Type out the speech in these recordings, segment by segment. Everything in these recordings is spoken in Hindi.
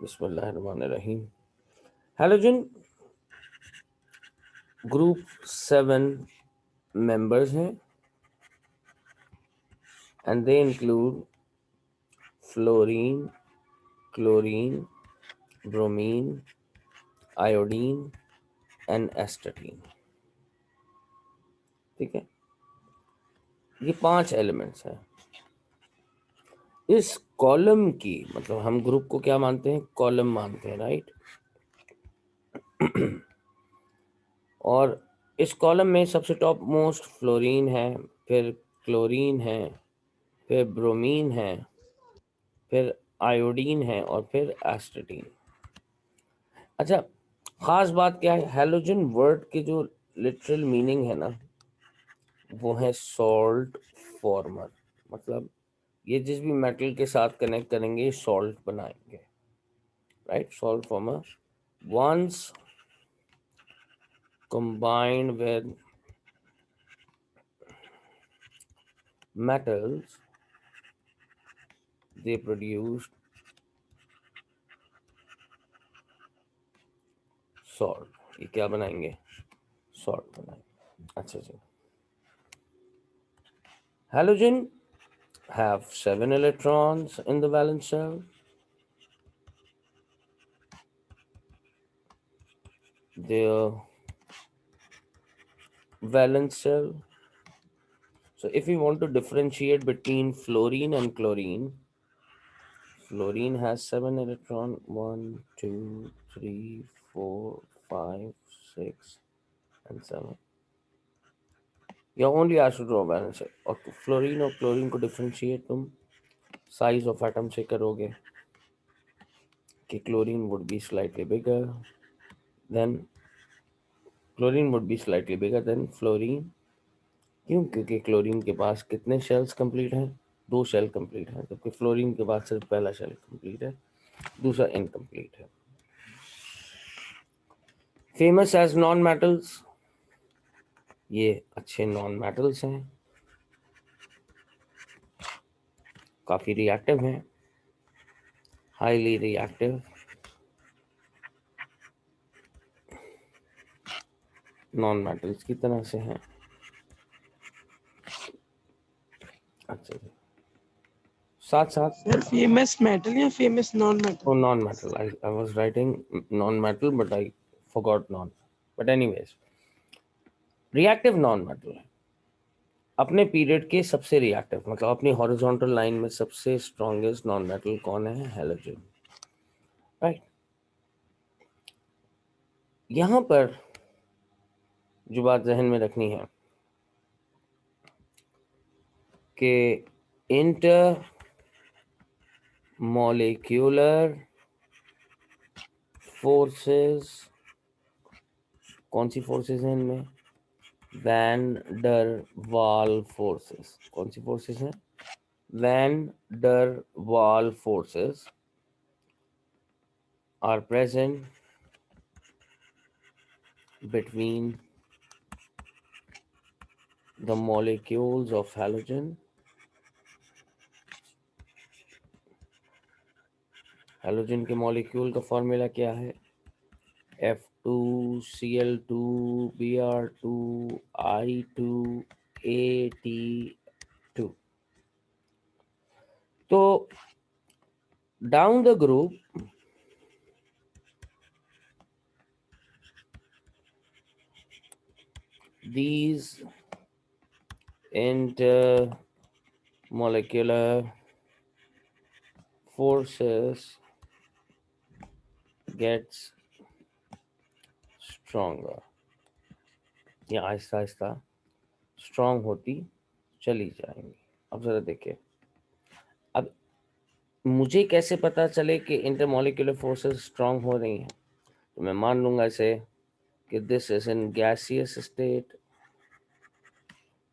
बिस्मिल्लाहिर्रहमानिर्रहीम। हैलोजन ग्रुप 7 members हैं and they include fluorine, chlorine, bromine, iodine and astatine. ठीक है, ये 5 एलिमेंट्स हैं। इस कॉलम की मतलब हम ग्रुप को क्या मानते हैं? कॉलम मानते हैं, राइट। और इस कॉलम में सबसे टॉप मोस्ट फ्लोरीन है, फिर क्लोरीन है, फिर ब्रोमीन है, फिर आयोडीन है और फिर एस्टाटीन। अच्छा, खास बात क्या है, हैलोजन वर्ड के जो लिटरल मीनिंग है ना, वो है सॉल्ट फॉर्मर। मतलब ये जिस भी मेटल के साथ कनेक्ट करेंगे सॉल्ट बनाएंगे, right. Salt former once combined with metals they produced salt। ये क्या बनाएंगे? सॉल्ट बनाएंगे। अच्छा जी, halogen have 7 electrons in the valence shell. Their valence shell. So if we want to differentiate between fluorine and chlorine, fluorine has 7 electrons, 1, 2, 3, 4, 5, 6 and 7. You only has to draw balance shell। और फ्लोरीन और क्लोरीन को डिफरेंशिएट तुम साइज ऑफ एटम से करोगे कि chlorine would be slightly bigger than fluorine. क्यों? क्योंकि क्लोरीन के पास कितने शेल्स कंप्लीट हैं? 2 शेल कंप्लीट हैं, जबकि फ्लोरीन के पास सिर्फ पहला शेल कंप्लीट है, दूसरा इनकम्प्लीट है। फेमस एज नॉन मेटल्स, ये अच्छे नॉन मेटल्स हैं, काफी रिएक्टिव हैं, हाईली रिएक्टिव नॉन मेटल्स की तरह से हैं। अच्छा जी, साथ साथ सर फेमस मेटल या famous non metal? Non metal, I was writing non metal but I forgot non. But anyways, reactive non metal है, अपने पीरियड के सबसे रिएक्टिव, मतलब अपनी हॉरिजॉन्टल लाइन में सबसे स्ट्रॉन्गेस्ट नॉन मेटल कौन है? Halogen, right. यहां पर जो बात जहन में रखनी है कि इंटर मॉलिक्यूलर फोर्सेस, कौन सी फोर्सेस हैं इनमें? Van der Waals forces. कौन सी फोर्सेस हैं? Van der Waals forces are present between the molecules of halogen। Halogen के मॉलिक्यूल का फॉर्मूला क्या है? F2Cl2Br2I2AT2। तो down the group these intermolecular forces gets stronger, या आहिस्ता आहिस्ता स्ट्रांग होती चली जाएंगी। अब जरा देखिए, अब मुझे कैसे पता चले कि इंटरमोलिकुलर फोर्सेस स्ट्रांग हो रही हैं? तो मैं मान लूंगा इसे कि this is in gaseous state,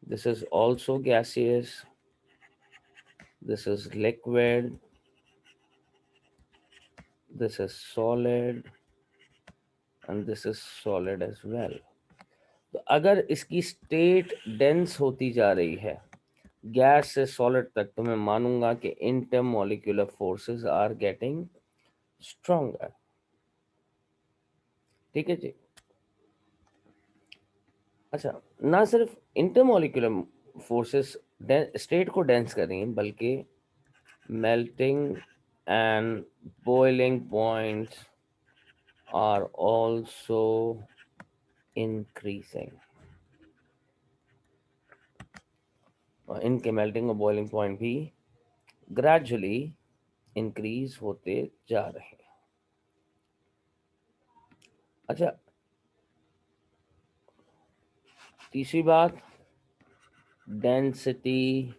this is also gaseous, this is liquid, this is solid and this is solid as well. तो अगर इसकी स्टेट डेंस होती जा रही है गैस से सॉलिड तक, तो मैं मानूंगा कि intermolecular forces are getting stronger. ठीक है जी। अच्छा, ना सिर्फ इंटरमोलिकुलर फोर्सेस स्टेट को डेंस कर रही हैं, बल्कि melting and boiling points are also increasing. इनके मेल्टिंग और बॉइलिंग पॉइंट भी ग्रेजुअली इंक्रीज होते जा रहे हैं। अच्छा, तीसरी बात, डेंसिटी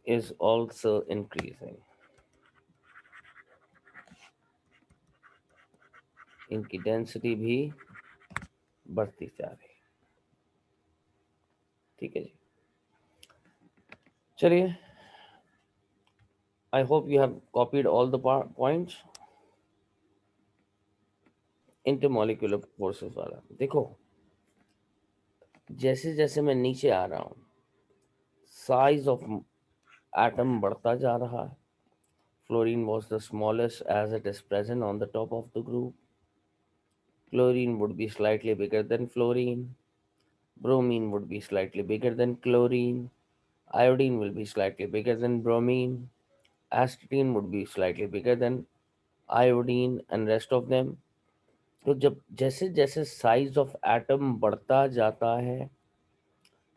इज ऑल्सो इंक्रीजिंग। इनकी डेंसिटी भी बढ़ती जा रही है। ठीक है जी। चलिए, I hope you have copied all the points. Intermolecular forces वाला देखो, जैसे जैसे मैं नीचे आ रहा हूँ, साइज ऑफ एटम बढ़ता जा रहा है। Fluorine was the smallest as it is present on the top of the group. Chlorine would be slightly bigger than fluorine. Bromine would be slightly bigger than chlorine. Iodine will be slightly bigger than bromine. Astatine would be slightly bigger than iodine and rest of them. तो जब जैसे जैसे साइज ऑफ एटम बढ़ता जाता है,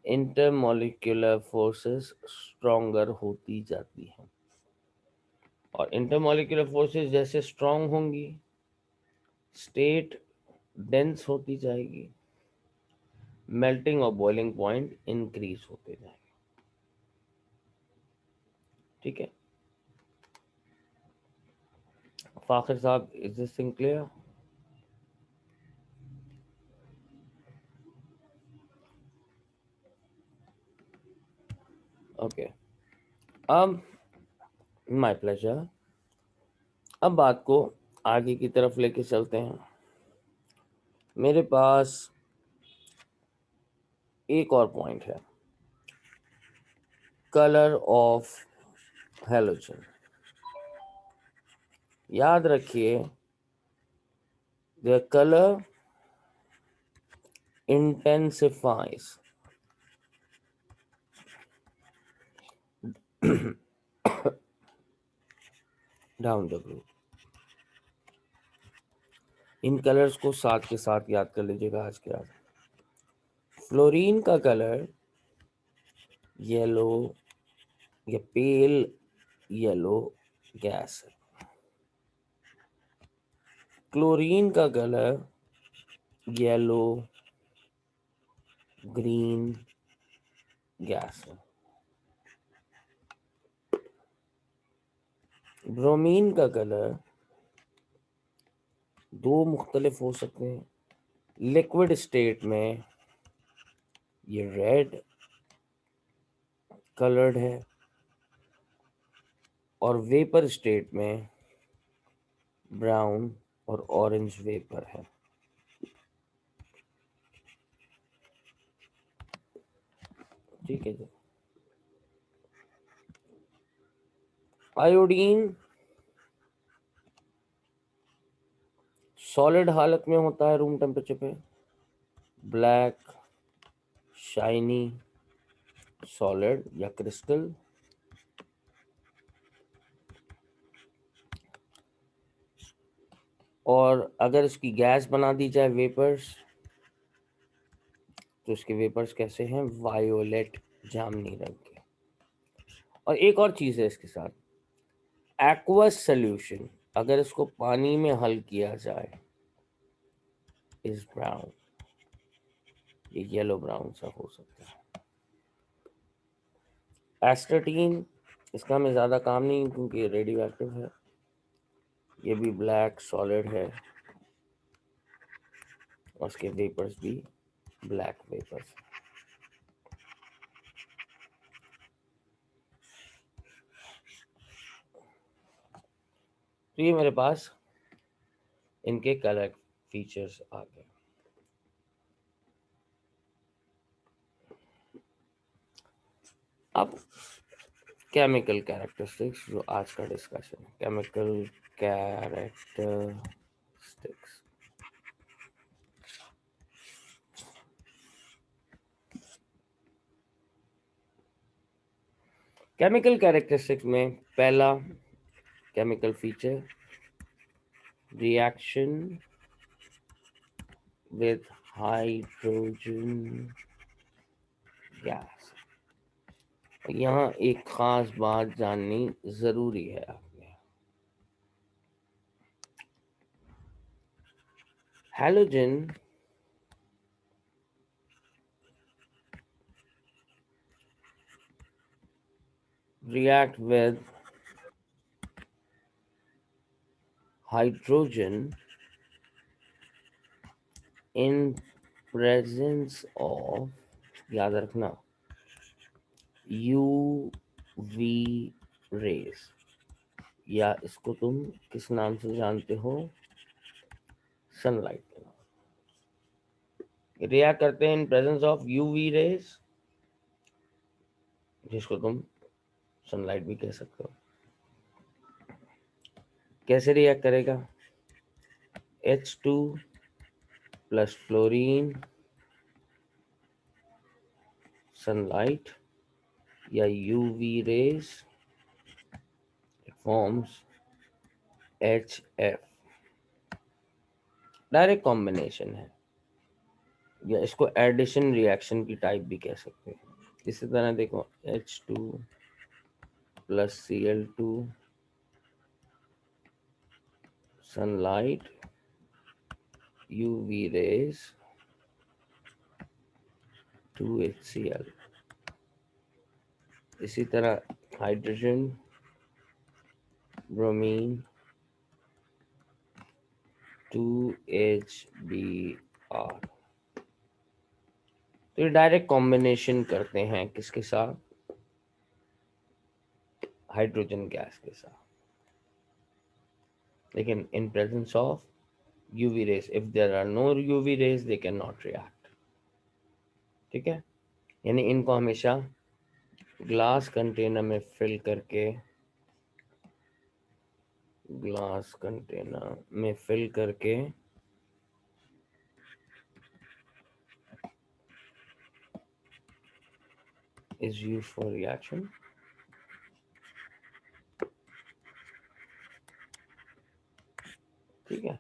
इंटरमोलिकुलर फोर्सेस स्ट्रॉन्गर होती जाती हैं। और इंटरमोलिकुलर फोर्सेस जैसे स्ट्रॉन्ग होंगी, स्टेट डेंस होती जाएगी, मेल्टिंग और बॉइलिंग पॉइंट इंक्रीज होते जाएंगे। ठीक है फाखिर साहब, is this thing clear? Okay, अब माय प्लेजर। अब बात को आगे की तरफ लेके चलते हैं। मेरे पास एक और पॉइंट है, कलर ऑफ हेलोजन। याद रखिए, the colour intensifies down the group. In colours को साथ के साथ याद कर लीजिएगा आज के आज। फ्लोरीन का कलर येलो या पेल येलो गैस है। क्लोरीन का कलर येलो ग्रीन गैस है। ब्रोमीन का कलर दो मुख्तलिफ हो सकते हैं। लिक्विड स्टेट में ये रेड कलर्ड है और वेपर स्टेट में ब्राउन और ऑरेंज वेपर है। ठीक है जी। आयोडीन सॉलिड हालत में होता है रूम टेम्परेचर पे, ब्लैक शाइनी सॉलिड या क्रिस्टल। और अगर इसकी गैस बना दी जाए वेपर्स, तो इसके वेपर्स कैसे हैं? वायोलेट जामनी रंग के। और एक और चीज है इसके साथ, एक्वस सोल्यूशन अगर इसको पानी में हल किया जाए इज ब्राउन, ये येलो ब्राउन सा हो सकता है। एस्टाटीन, इसका हमें ज़्यादा काम नहीं क्योंकि ये रेडियो एक्टिव है। ये भी ब्लैक सॉलिड है और उसके वेपर्स भी ब्लैक वेपर्स। तो ये मेरे पास इनके कलर फीचर्स आ गए। अब केमिकल कैरेक्टरिस्टिक्स, जो आज का डिस्कशन है, केमिकल कैरेक्टरिस्टिक्स। केमिकल कैरेक्टरिस्टिक्स में पहला chemical feature, reaction with hydrogen gas. यहाँ एक खास बात जाननी जरूरी है आपने, halogen react with hydrogen in presence of, याद रखना, UV rays, या इसको तुम किस नाम से जानते हो, सनलाइट के नाम। रिएक्ट करते हैं इन प्रेजेंस ऑफ यूवी रेज, जिसको तुम सनलाइट भी कह सकते हो। कैसे रिएक्ट करेगा, H2 प्लस फ्लोरीन, सनलाइट या UV rays, it forms HF। Direct combination है, या इसको एडिशन रिएक्शन की टाइप भी कह सकते हैं। इसी तरह देखो, H2 plus Cl2, sunlight, UV raise, 2HCl। इसी तरह हाइड्रोजन, ब्रोमीन, 2HBr। तो ये डायरेक्ट कॉम्बिनेशन करते हैं किसके साथ, हाइड्रोजन गैस के साथ, लेकिन in presence of UV rays. If there are no UV rays they can not react. ठीक है, यानी इनको हमेशा ग्लास कंटेनर में फिल करके, ग्लास कंटेनर में फिल करके is used for reaction। ठीक है,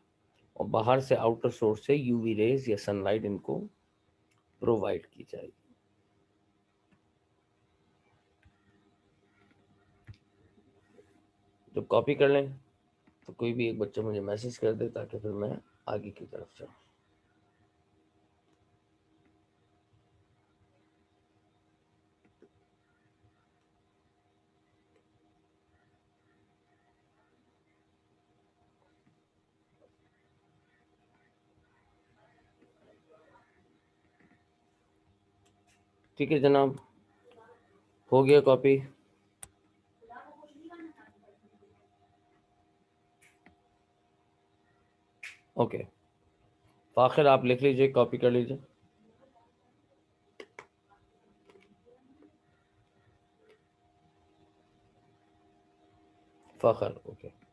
और बाहर से आउटर सोर्स से यूवी रेज या सनलाइट इनको प्रोवाइड की जाएगी। जब कॉपी कर लें तो कोई भी एक बच्चा मुझे मैसेज कर दे, ताकि फिर मैं आगे की तरफ जाऊं। ठीक है जनाब, हो गया कॉपी। ओके, फाखिर आप लिख लीजिए, कॉपी कर लीजिए। Fakhir okay.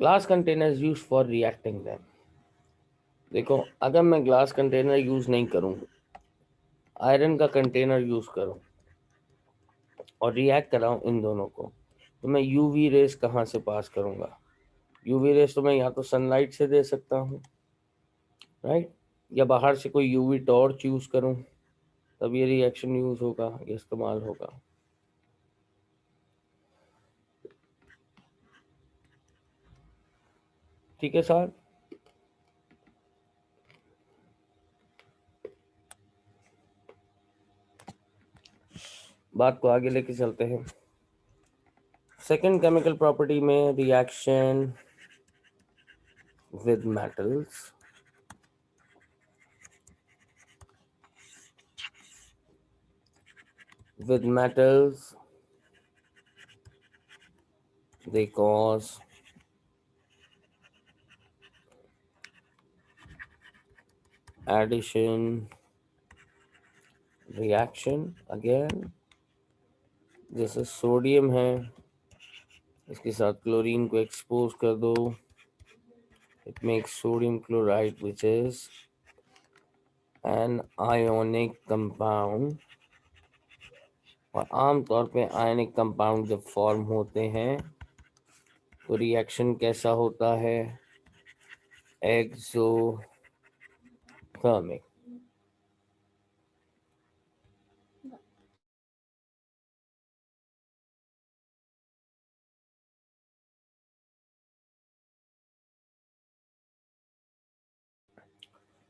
Glass container use for reacting them. देखो, अगर मैं ग्लास कंटेनर यूज नहीं करूं, आयरन का कंटेनर यूज करूं और रिएक्ट कराऊं इन दोनों को, तो मैं यूवी रेस कहाँ से पास करूंगा। यूवी रेस तो मैं या तो सनलाइट से दे सकता हूँ, राइट, या बाहर से कोई यूवी टॉर्च यूज करूं, तब ये रिएक्शन यूज होगा, ये इस्तेमाल होगा। ठीक है सर, बात को आगे लेके चलते हैं। सेकेंड केमिकल प्रॉपर्टी में reaction with metals. with metals they cause addition reaction. Again, जैसे सोडियम है, इसके साथ क्लोरीन को एक्सपोज कर दो, it makes sodium chloride, which is an ionic compound. और आमतौर पे आयनिक कंपाउंड जब फॉर्म होते हैं तो रिएक्शन कैसा होता है? एक्सोथर्मिक।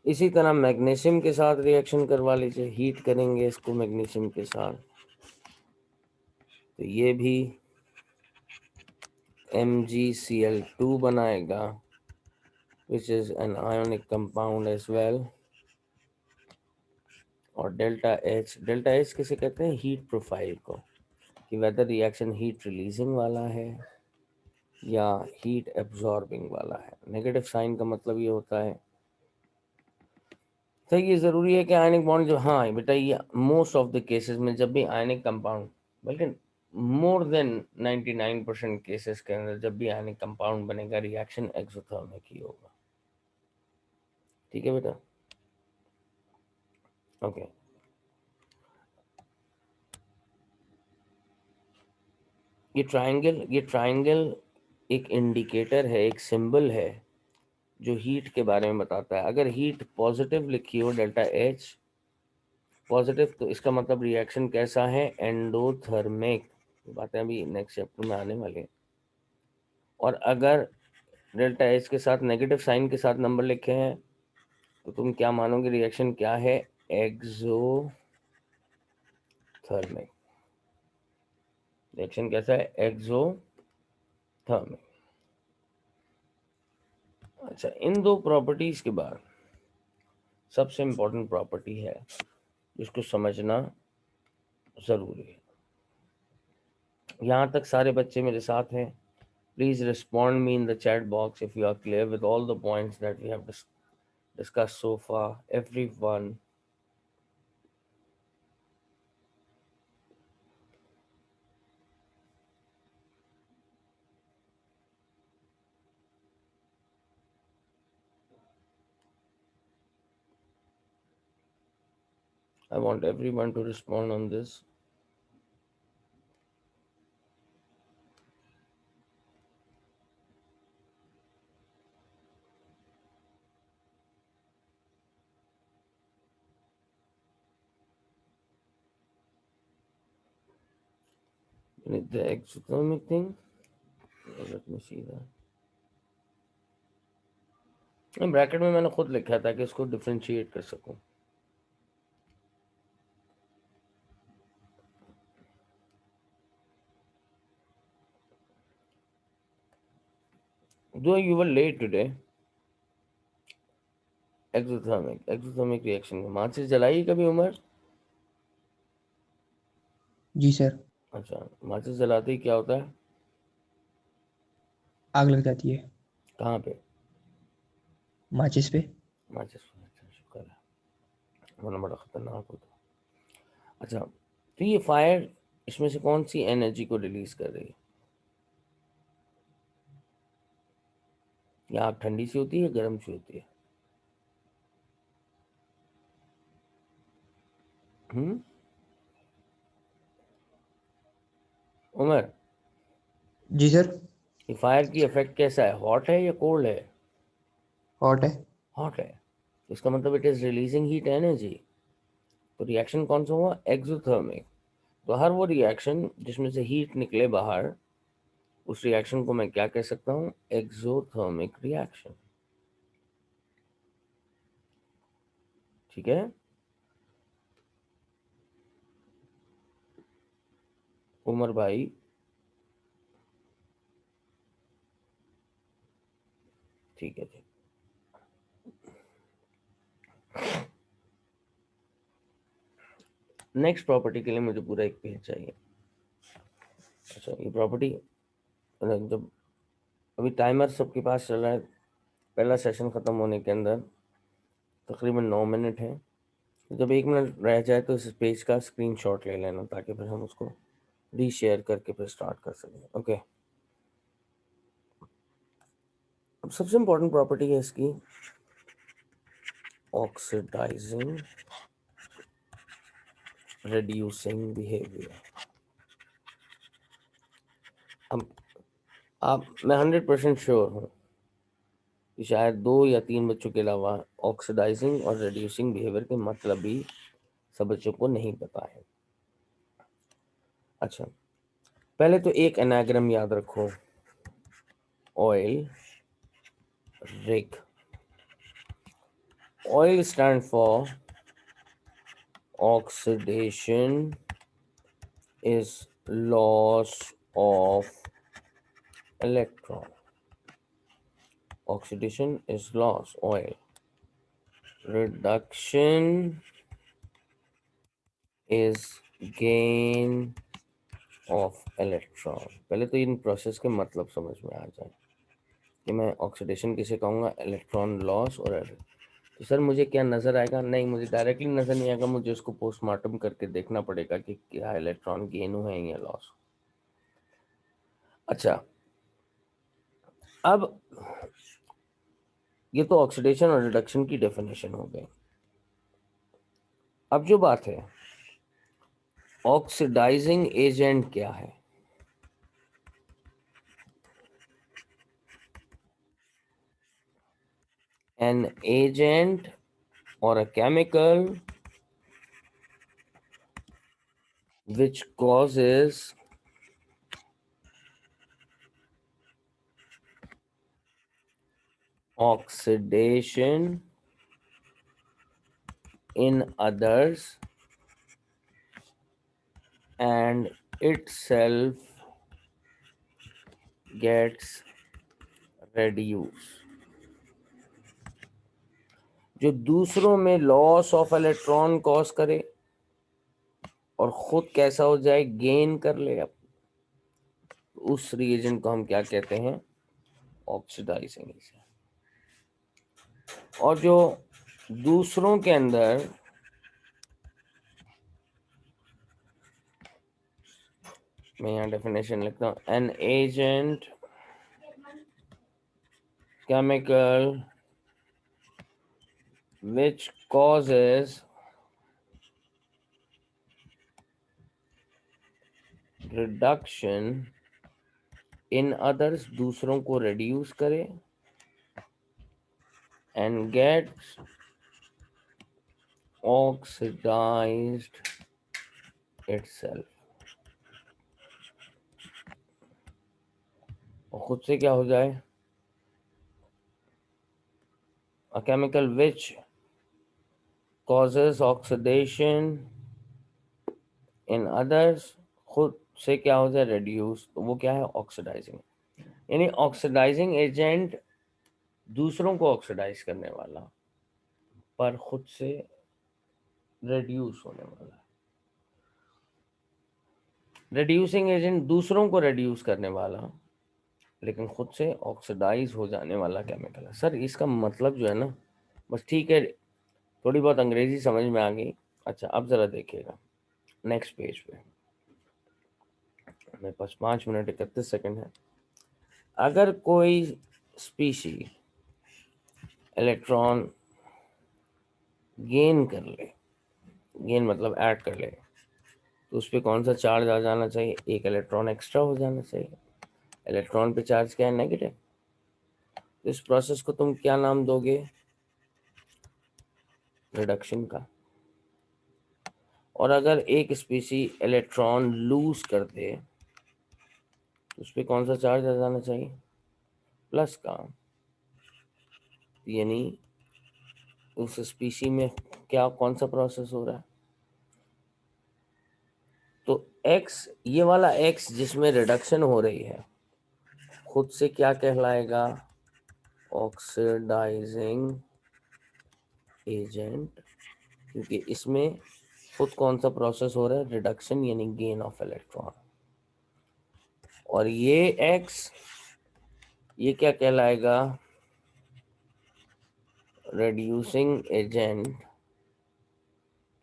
इसी तरह मैग्नीशियम के साथ रिएक्शन करवा लीजिए, हीट करेंगे इसको मैग्नीशियम के साथ, तो ये भी MgCl2 बनाएगा, which is an ionic compound as well. और डेल्टा एच किसे कहते हैं? हीट प्रोफाइल को, कि वेदर रिएक्शन हीट रिलीजिंग वाला है या हीट एब्जॉर्बिंग वाला है। नेगेटिव साइन का मतलब ये होता है, तो ये ज़रूरी है कि आयनिक बॉन्ड जो, हाँ बेटा ये मोस्ट ऑफ द केसेस में जब भी आयनिक कंपाउंड, बल्कि मोर देन 99% केसेस के अंदर जब भी आयनिक कंपाउंड बनेगा रिएक्शन एक्सोथर्मिक ही होगा। ठीक है बेटा, ओके। ये ट्रायंगल एक इंडिकेटर है, एक सिंबल है जो हीट के बारे में बताता है। अगर हीट पॉजिटिव लिखी हो, डेल्टा एच पॉजिटिव, तो इसका मतलब रिएक्शन कैसा है? एंडोथर्मिक। बातें अभी नेक्स्ट चैप्टर में आने वाली हैं। और अगर डेल्टा एच के साथ नेगेटिव साइन के साथ नंबर लिखे हैं तो तुम क्या मानोगे? रिएक्शन क्या है? एक्सोथर्मिक। रिएक्शन कैसा है? एक्सोथर्मिक। अच्छा, इन दो प्रॉपर्टीज के बाद सबसे इंपॉर्टेंट प्रॉपर्टी है जिसको समझना जरूरी है। यहाँ तक सारे बच्चे मेरे साथ हैं? Please respond me in the chat box if you are clear with all the points that we have discussed so far. Everyone, I want everyone to respond on this. The exothermic thing. Let me see that. Bracket में मैंने खुद लिखा था कि इसको डिफरेंशिएट कर सकूं। Though you were late today, exothermic reaction में माचिस जलाई कभी उमर? जी सर। अच्छा, माचिस जलाते ही क्या होता है? आग लग जाती है कहाँ पे? माचिस पे। माचिस पे। अच्छा, शुक्र है, वरना बड़ा खतरनाक होता। अच्छा, तो ये फायर इसमें से कौन सी एनर्जी को रिलीज कर रही है? या आग ठंडी सी होती है, गर्म सी होती है? उमर, जी सर। ये फायर की इफेक्ट कैसा है? हॉट है या कोल्ड है? हॉट है। हॉट है, इसका मतलब it is releasing heat energy. तो रिएक्शन कौन सा हुआ? एक्सोथर्मिक। तो हर वो रिएक्शन जिसमें से हीट निकले बाहर, उस रिएक्शन को मैं क्या कह सकता हूँ? Exothermic reaction. ठीक है उमर भाई? ठीक है जी। नेक्स्ट प्रॉपर्टी के लिए मुझे पूरा एक पेज चाहिए। अच्छा, ये प्रॉपर्टी जब अभी टाइमर सबके पास चल रहा है, पहला सेशन ख़त्म होने के अंदर तकरीबन 9 मिनट है। तो जब 1 मिनट रह जाए तो इस पेज का स्क्रीनशॉट ले लेना, ताकि फिर हम उसको रीशेयर करके फिर स्टार्ट कर सकें। ओके, अब सबसे इम्पोर्टेंट प्रॉपर्टी है इसकी ऑक्सीडाइजिंग रिड्यूसिंग बिहेवियर। अब आप मैं 100% श्योर हूँ कि शायद 2 या 3 बच्चों के अलावा ऑक्सीडाइजिंग और रिड्यूसिंग बिहेवियर के मतलब भी सब बच्चों को नहीं पता है। अच्छा, पहले तो एक एनाग्राम याद रखो, oil rig. Oil stand for oxidation is loss of electron. Oxidation is loss, oil. Reduction is gain of electron. पहले तो इन प्रोसेस के मतलब समझ में आ जाए कि मैं ऑक्सीडेशन किसे कहूँगा, इलेक्ट्रॉन लॉस और एरर। तो सर मुझे क्या नज़र आएगा? नहीं, मुझे डायरेक्टली नज़र नहीं आएगा, मुझे उसको पोस्टमार्टम करके देखना पड़ेगा कि क्या इलेक्ट्रॉन गेन हुए हैं या लॉस। अच्छा, अब ये तो ऑक्सीडेशन और रिडक्शन की डेफिनेशन हो गई। अब जो बात है, ऑक्सीडाइजिंग एजेंट क्या है? एन एजेंट और a chemical which causes oxidation in others and itself gets reduced। जो दूसरों में लॉस ऑफ इलेक्ट्रॉन कॉज करे और खुद कैसा हो जाए, गेन कर ले, उस रिएजेंट को हम क्या कहते हैं? Oxidising agent. और जो दूसरों के अंदर मैं यहाँ डेफिनेशन लिखता हूँ, an agent chemical which causes reduction in others, दूसरों को reduce करे, and gets oxidized itself, और खुद से क्या हो जाए? A chemical which causes oxidation in others, खुद से क्या हो जाए? reduce, तो वो क्या है? ऑक्सीडाइजिंग। यानी ऑक्सीडाइजिंग एजेंट दूसरों को ऑक्सीडाइज करने वाला, पर खुद से रिड्यूस होने वाला। रिड्यूसिंग एजेंट दूसरों को रिड्यूस करने वाला, लेकिन खुद से ऑक्सीडाइज हो जाने वाला केमिकल है। सर इसका मतलब जो है ना, बस ठीक है, थोड़ी बहुत अंग्रेजी समझ में आ गई। अच्छा, अब ज़रा देखिएगा नेक्स्ट पेज पे, मेरे पास 5 मिनट 31 सेकंड है। अगर कोई स्पीशी इलेक्ट्रॉन गेन कर ले, गेन मतलब ऐड कर ले, तो उस पर कौन सा चार्ज आ जाना चाहिए? एक इलेक्ट्रॉन एक्स्ट्रा हो जाना चाहिए। इलेक्ट्रॉन पे चार्ज क्या है? नेगेटिव। तो इस प्रोसेस को तुम क्या नाम दोगे? रिडक्शन का। और अगर एक स्पीसी इलेक्ट्रॉन लूज कर दे, तो उस पर कौन सा चार्ज आ जाना चाहिए? प्लस का। यानी उस स्पीसी में क्या, कौन सा प्रोसेस हो रहा है? तो एक्स, ये वाला एक्स जिसमें रिडक्शन हो रही है, खुद से क्या कहलाएगा? ऑक्सीडाइजिंग एजेंट, क्योंकि इसमें खुद कौन सा प्रोसेस हो रहा है? रिडक्शन, यानी गेन ऑफ इलेक्ट्रॉन। और ये X, ये क्या कहलाएगा? रिड्यूसिंग एजेंट,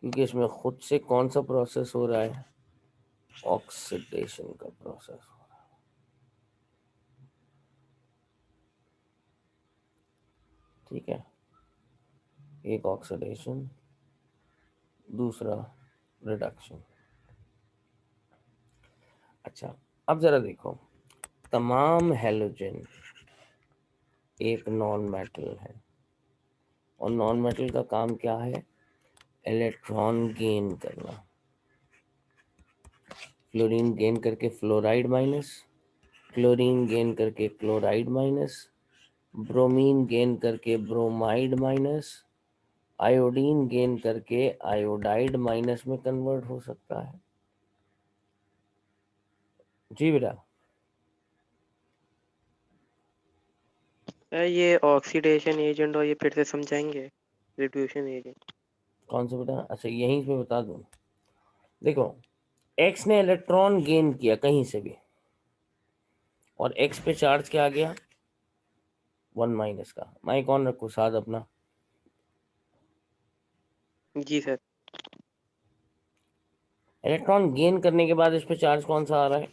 क्योंकि इसमें खुद से कौन सा प्रोसेस हो रहा है? ऑक्सीडेशन का प्रोसेस हो रहा है। ठीक है, एक ऑक्सीडेशन, दूसरा रिडक्शन। अच्छा, अब जरा देखो, तमाम हैलोजन एक नॉन मेटल है, और नॉन मेटल का काम क्या है? इलेक्ट्रॉन गेन करना। फ्लोरीन गेन करके फ्लोराइड माइनस, क्लोरीन गेन करके क्लोराइड माइनस, ब्रोमीन गेन करके ब्रोमाइड माइनस, आयोडीन गेन करके आयोडाइड माइनस में कन्वर्ट हो सकता है। जी बेटा। ये ऑक्सीडेशन एजेंट और ये फिर से समझाएंगे, रिड्यूशन एजेंट। कौन सा बेटा? अच्छा, यहीं पे बता दूं। देखो, एक्स ने इलेक्ट्रॉन गेन किया कहीं से भी, और एक्स पे चार्ज क्या आ गया? 1 - का। माइक ऑन रखो साथ अपना। जी सर। इलेक्ट्रॉन गेन करने के बाद इस पे चार्ज कौन सा आ रहा है?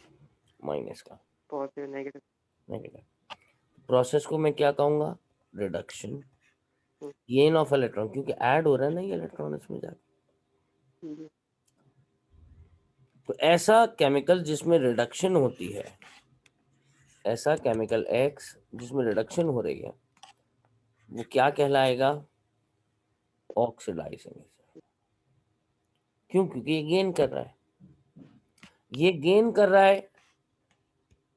माइनस का, पॉजिटिव नेगेटिव। नेगेटिव। प्रोसेस को मैं क्या कहूंगा? रिडक्शन। गेन ऑफ इलेक्ट्रॉन, क्योंकि ऐड हो रहा है ना ये इलेक्ट्रॉन इसमें जाके। तो ऐसा केमिकल जिसमें रिडक्शन होती है, ऐसा केमिकल एक्स जिसमें रिडक्शन हो रही है, वो क्या कहलाएगा? ऑक्सीडाइजिंग। क्यों? क्योंकि ये गेन कर रहा है, ये गेन कर रहा है,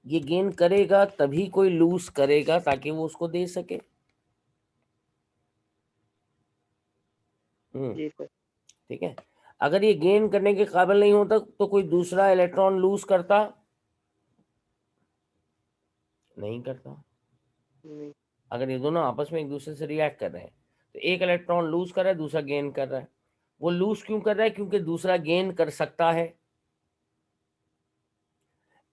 ये गेन करेगा तभी कोई लूज करेगा ताकि वो उसको दे सके। जी सर। ठीक है, अगर ये गेन करने के काबिल नहीं होता तो कोई दूसरा इलेक्ट्रॉन लूज करता? नहीं करता। नहीं। अगर ये दोनों आपस में एक दूसरे से रिएक्ट कर रहे हैं, तो एक इलेक्ट्रॉन लूज कर रहा है, दूसरा गेन कर रहा है। वो लूज क्यों कर रहा है? क्योंकि दूसरा गेन कर सकता है।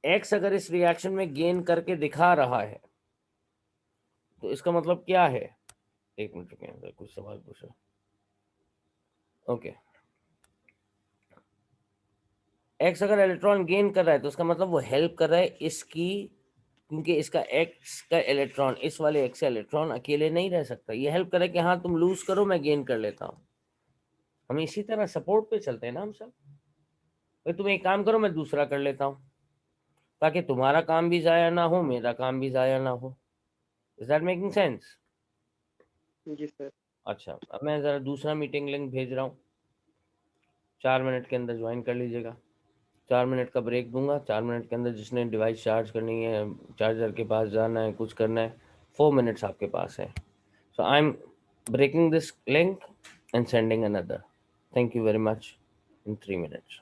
एक्स अगर इस रिएक्शन में गेन करके दिखा रहा है, तो इसका मतलब क्या है? एक मिनट के अंदर कुछ सवाल पूछो। ओके, एक्स अगर इलेक्ट्रॉन गेन कर रहा है तो उसका मतलब वो हेल्प कर रहा है इसकी, क्योंकि इसका एक्स का इलेक्ट्रॉन इस वाले एक्स का इलेक्ट्रॉन अकेले नहीं रह सकता। ये हेल्प कर रहा है कि हाँ तुम लूज करो, मैं गेन कर लेता हूँ। हम इसी तरह सपोर्ट पे चलते हैं ना हम सब। भाई तुम एक काम करो, मैं दूसरा कर लेता हूँ, ताकि तुम्हारा काम भी जाया ना हो, मेरा काम भी जाया ना हो। Is that making sense? जी सर। अच्छा, अब मैं ज़रा दूसरा मीटिंग लिंक भेज रहा हूँ, 4 मिनट के अंदर ज्वाइन कर लीजिएगा। 4 मिनट का ब्रेक दूंगा। 4 मिनट के अंदर जिसने डिवाइस चार्ज करनी है, चार्जर के पास जाना है, कुछ करना है, 4 मिनट्स आपके पास है। So I am breaking this link and sending another. Thank you very much. In 3 minutes.